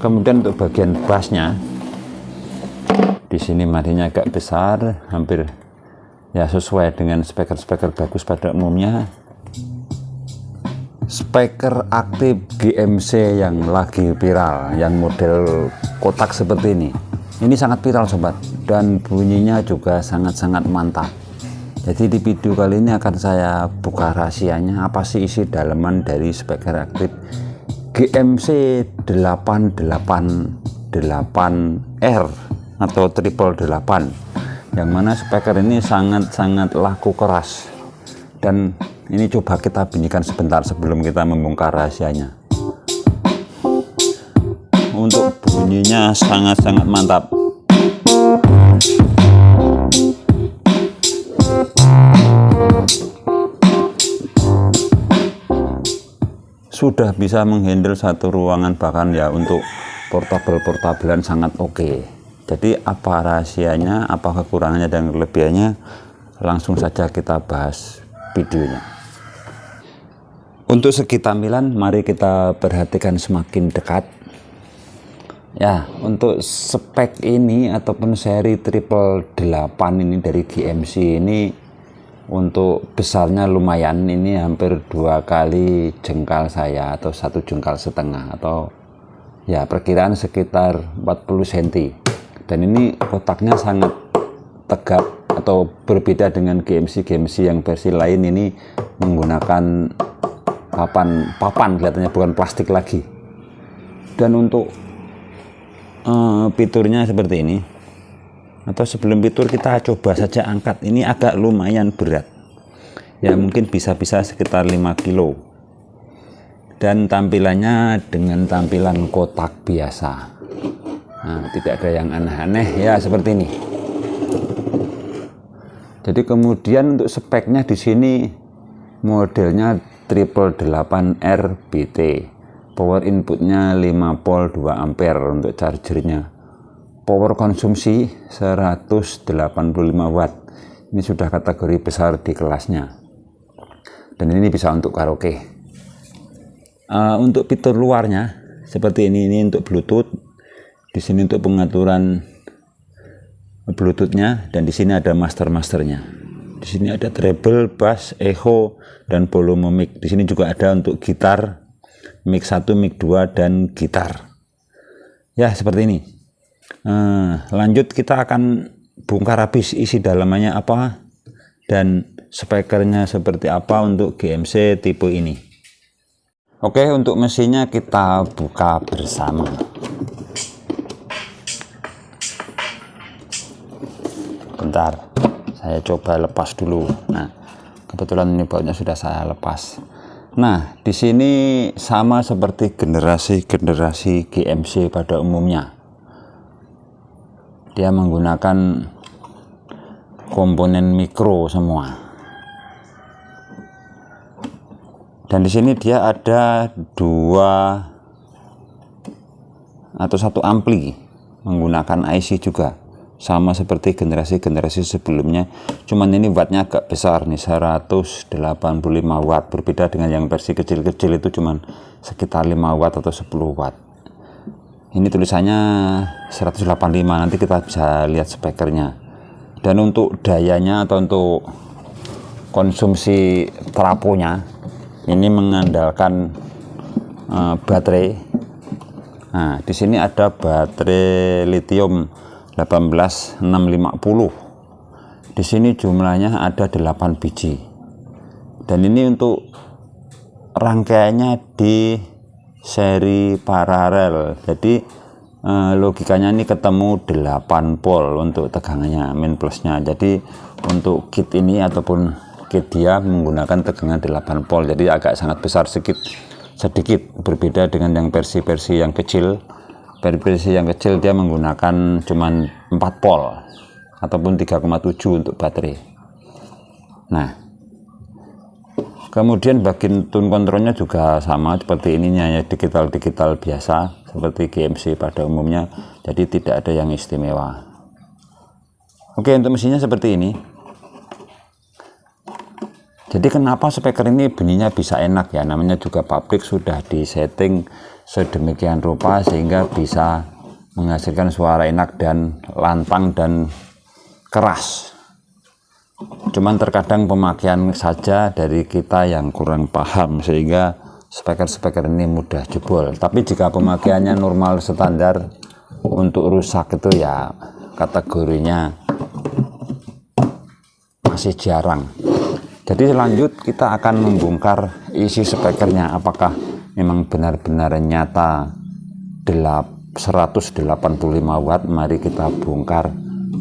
Kemudian untuk bagian bassnya, di sini madinya agak besar, hampir ya sesuai dengan speaker bagus pada umumnya. Speaker aktif GMC yang lagi viral, yang model kotak seperti ini. Ini sangat viral sobat, dan bunyinya juga sangat-sangat mantap. Jadi di video kali ini akan saya buka rahasianya, apa sih isi dalaman dari speaker aktif GMC 888R atau triple 8, yang mana speaker ini sangat-sangat laku keras. Dan ini coba kita bunyikan sebentar sebelum kita membongkar rahasianya. Untuk bunyinya sangat-sangat mantap. Sudah bisa menghandle satu ruangan, bahkan ya untuk portabel-portabelan sangat oke. Jadi apa rahasianya, apa kekurangannya dan kelebihannya, langsung saja kita bahas videonya. Untuk segi tampilan, mari kita perhatikan semakin dekat. Ya, untuk spek ini ataupun seri triple 8 ini dari GMC ini, untuk besarnya lumayan, ini hampir 2 kali jengkal saya atau 1,5 jengkal, atau ya perkiraan sekitar 40 cm. Dan ini kotaknya sangat tegap, atau berbeda dengan GMC yang versi lain ini menggunakan papan kelihatannya, bukan plastik lagi. Dan untuk fiturnya seperti ini. Atau sebelum fitur kita coba saja angkat. Ini agak lumayan berat ya, mungkin bisa-bisa sekitar 5 kilo. Dan tampilannya dengan tampilan kotak biasa. Nah, tidak ada yang aneh-aneh ya, seperti ini. Jadi kemudian untuk speknya di sini modelnya triple 8R BT. Power inputnya 5 volt 2 ampere untuk chargernya. Power konsumsi 185 watt. Ini sudah kategori besar di kelasnya. Dan ini bisa untuk karaoke. Untuk fitur luarnya seperti ini untuk Bluetooth. Di sini untuk pengaturan Bluetoothnya, dan di sini ada masternya. Di sini ada treble, bass, echo, dan volume mic. Di sini juga ada untuk gitar, mic 1, mic 2, dan gitar. Ya, seperti ini. Lanjut kita akan bongkar habis isi dalamannya apa dan speakernya seperti apa untuk GMC tipe ini. Oke, untuk mesinnya kita buka bersama. Bentar, saya coba lepas dulu. Nah, kebetulan ini bautnya sudah saya lepas. Nah, di sini sama seperti generasi GMC pada umumnya. Dia menggunakan komponen mikro semua. Dan di sini dia ada 2 atau 1 ampli menggunakan IC juga. Sama seperti generasi sebelumnya. Cuman ini wattnya agak besar nih, 185 watt. Berbeda dengan yang versi kecil-kecil itu cuman sekitar 5 watt atau 10 watt. Ini tulisannya 185, nanti kita bisa lihat speakernya. Dan untuk dayanya atau untuk konsumsi trafonya, ini mengandalkan baterai. Nah, di sini ada baterai lithium 18650. Di sini jumlahnya ada 8 biji. Dan ini untuk rangkaiannya di seri paralel, jadi logikanya ini ketemu 8 volt untuk tegangannya, min plusnya. Jadi untuk kit ini ataupun kit dia menggunakan tegangan 8 volt, jadi agak sangat besar sedikit berbeda dengan yang versi yang kecil. Versi yang kecil dia menggunakan cuman 4 volt ataupun 3,7 untuk baterai. Nah, kemudian bagian tune kontrolnya juga sama seperti ininya ya, digital biasa seperti GMC pada umumnya, jadi tidak ada yang istimewa. Oke, untuk mesinnya seperti ini. Jadi kenapa speaker ini bunyinya bisa enak ya, namanya juga pabrik sudah disetting sedemikian rupa sehingga bisa menghasilkan suara enak dan lantang dan keras. Cuman terkadang pemakaian saja dari kita yang kurang paham sehingga speaker-speaker ini mudah jebol. Tapi jika pemakaiannya normal standar, untuk rusak itu ya kategorinya masih jarang. Jadi lanjut kita akan membongkar isi speakernya, apakah memang benar-benar nyata 185 watt. Mari kita bongkar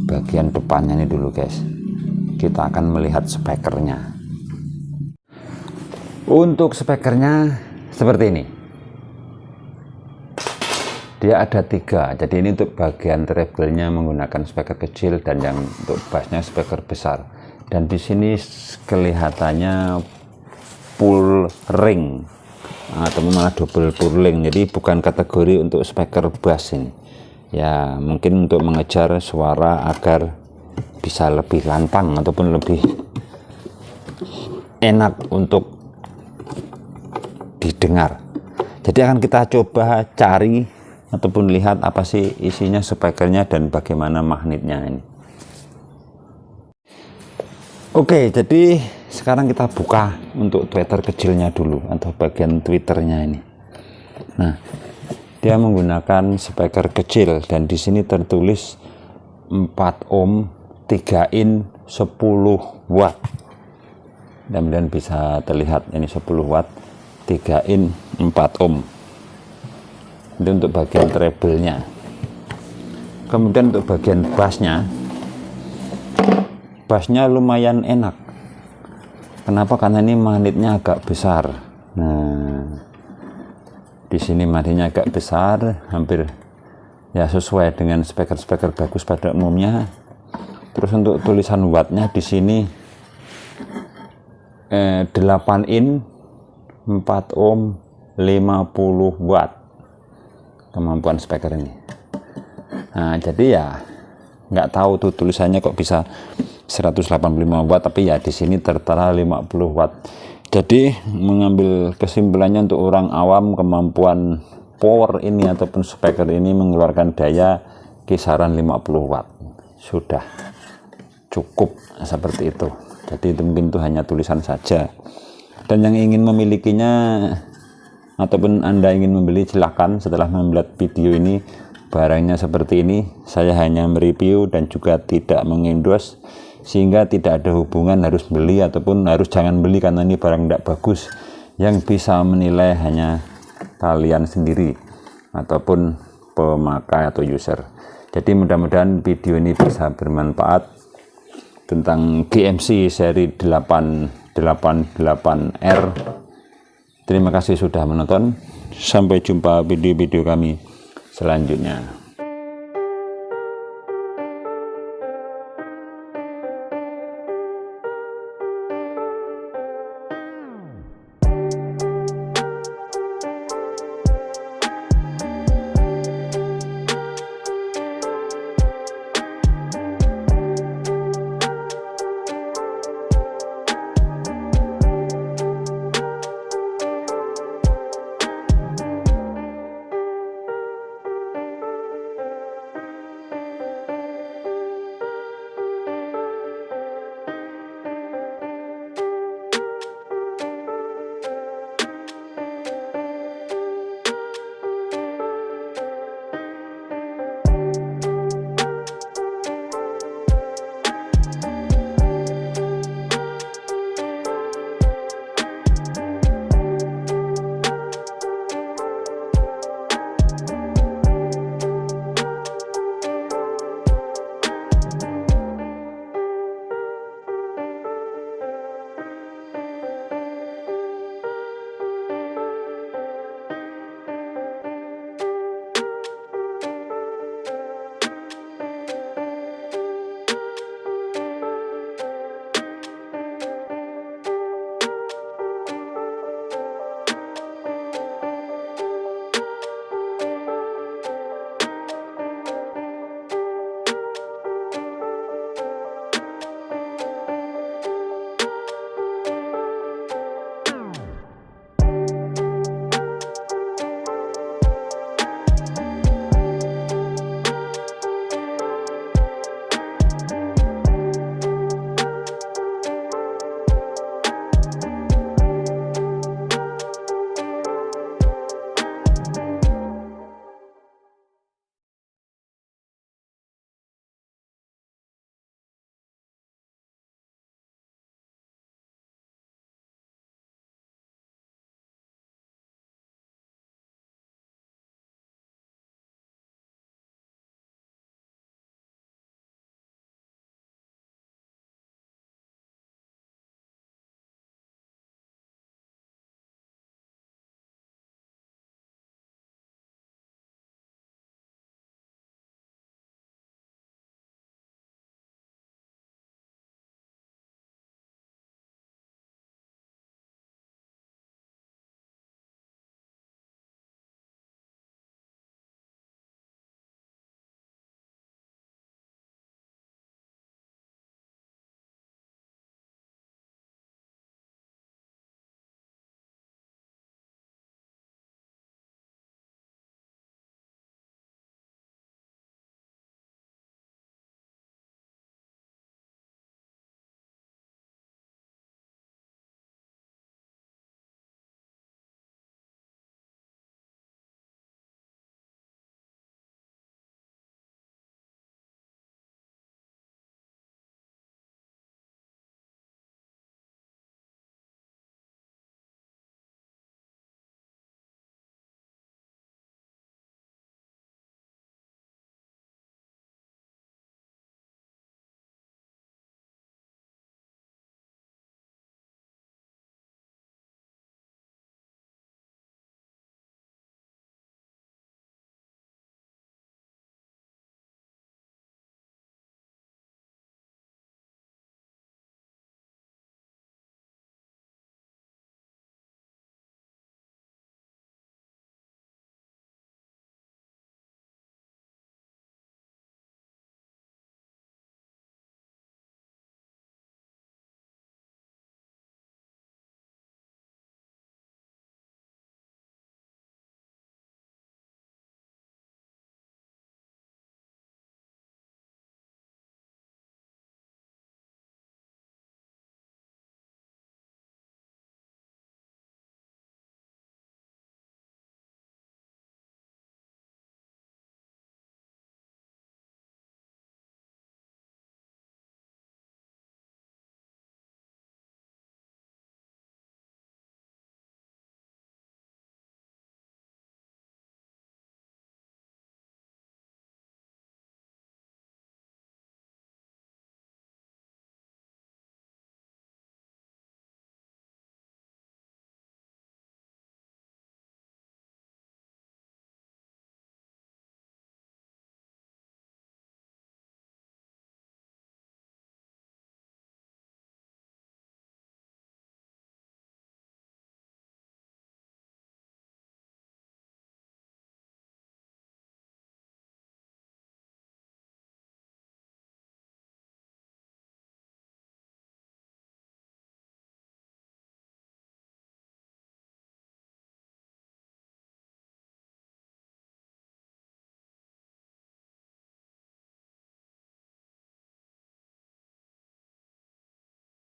bagian depannya ini dulu guys. Kita akan melihat speakernya. Untuk speakernya seperti ini, dia ada 3. Jadi ini untuk bagian treble-nya menggunakan speaker kecil, dan yang untuk bassnya speaker besar. Dan di sini kelihatannya full ring atau malah double purling. Jadi bukan kategori untuk speaker bass ini. Ya mungkin untuk mengejar suara agar bisa lebih lantang ataupun lebih enak untuk didengar. Jadi akan kita coba cari ataupun lihat apa sih isinya speakernya dan bagaimana magnetnya ini. Oke, jadi sekarang kita buka untuk tweeter kecilnya dulu atau bagian tweeternya ini. Nah, dia menggunakan speaker kecil dan di sini tertulis 4 ohm 3 in 10 watt. Mudah-mudahan bisa terlihat ini 10 watt 3 in 4 ohm. Itu untuk bagian treble-nya. Kemudian untuk bagian bassnya lumayan enak. Kenapa? Karena ini magnetnya agak besar. Nah, di sini magnetnya agak besar, hampir ya sesuai dengan speaker-speaker bagus pada umumnya. Terus untuk tulisan wattnya di sini 8 in 4 ohm 50 watt kemampuan speaker ini. Nah, jadi ya nggak tahu tuh tulisannya kok bisa 185 watt, tapi ya di sini tertera 50 watt. Jadi mengambil kesimpulannya untuk orang awam, kemampuan power ini ataupun speaker ini mengeluarkan daya kisaran 50 watt. Sudah cukup seperti itu. Jadi itu mungkin itu hanya tulisan saja. Dan yang ingin memilikinya ataupun Anda ingin membeli, silahkan. Setelah melihat video ini, barangnya seperti ini. Saya hanya mereview dan juga tidak mengendorse, sehingga tidak ada hubungan harus beli ataupun harus jangan beli karena ini barang tidak bagus. Yang bisa menilai hanya kalian sendiri ataupun pemakai atau user. Jadi mudah-mudahan video ini bisa bermanfaat tentang GMC seri 888R. Terima kasih sudah menonton. Sampai jumpa video-video kami selanjutnya.